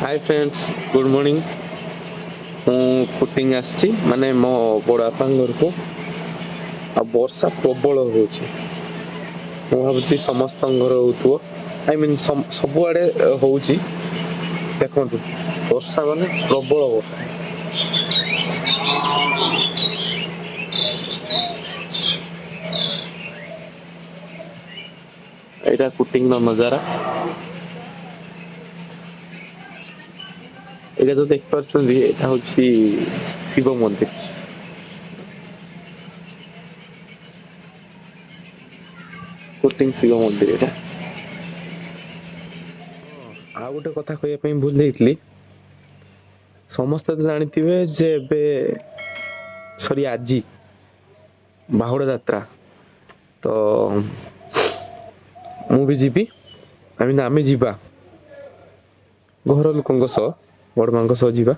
Hi friends good morning footing आसी माने मो बड़ बापा घर को आ वर्षा प्रबल हो भावी समस्त घर हो आई मीन सबुआड़े हो देखु वर्षा माने प्रबल वर्षा यहाँ कुटिंग नजारा ये जो देख पार्टी हूँ शिव मंदिर कुटिंग शिव मंदिर यहाँ आ गोटे कथा कहवाई भूल जाइली समस्ते तो जानते जे सॉरी आज बाहुड़ा जात्रा तो मु भी जीवी आई मीन आमे जीवा घर लोकों सह बड़ मां सह जीवा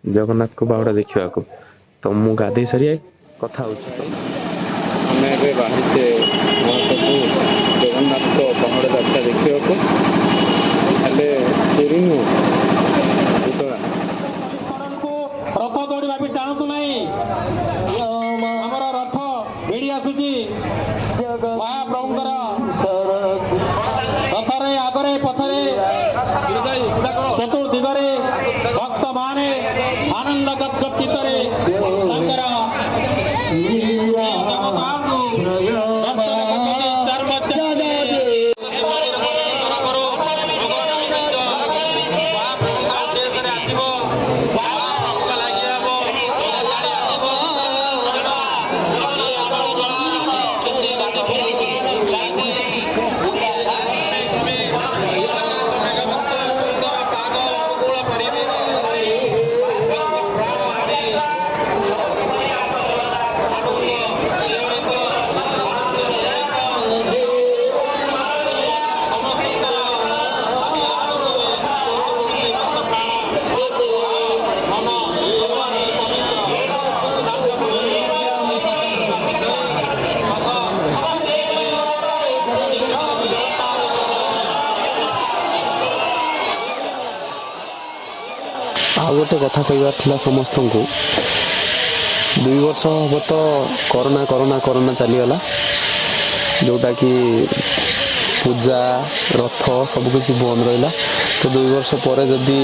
जगन्नाथ को बाहुड़ा देखा तो मु गाधे सारी कथा आमे बाहरी जगन्नाथ को बाहुड़ा जात्रा देखा हेले पुरी पुतला रथ दौड़ा भी चाहतु ना रथ भिड़ी आसूची महाप्रभुंर रथरे आगरे पथरे चतुर्दिगरे भक्त माने आनंद गदगदितरे आ गोटे कथा कहबार समस्त को 2 वर्ष हम तो कोरोना कोरोना कोरोना चलीगला जोटा कि पूजा रथ सब किसी बंद रहा तो 2 वर्ष पर जदि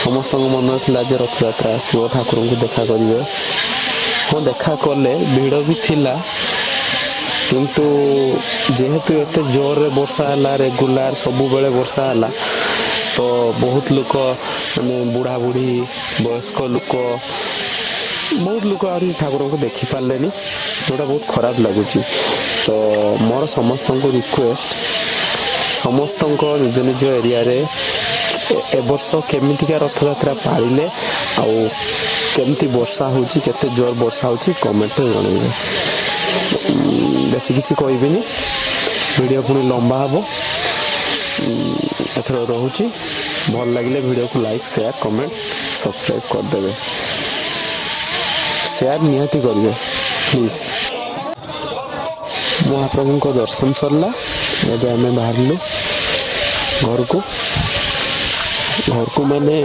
समस्त मन था रथ यात्रा आसो ठाकुर को देखा करेंगे हाँ देखा कले भिड़ भी थिला किंतु जेहेतु एत जोर रे वर्षा है रेगुलार सबु बेले वर्षा है तो बहुत लोक माने बुढ़ा बुढ़ी वयस्क लोक बहुत लोक आ ठाकुर को देखी पारे जोटा बहुत खराब लगुच तो मोर समस्त को रिक्वेस्ट समस्त निज निज एरिया रे ए वर्ष केमितिका रथ यात्रा पालिले केमती वर्षा होची केते जोर वर्षा होची कमेंट रे जणाइबे बेसी किछि कहबिनी वीडियो पुणी लंबा हबो एथर रहुची भल लगे वीडियो को लाइक शेयर कमेंट सब्सक्राइब कर देबे शेयर निहाती करिवे प्लीज महाप्रभु को दर्शन सरला एबे हमें बाहरलु घर को माने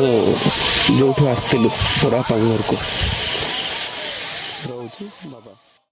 जो आसतिलु बड़ा घर को रहुची बाबा।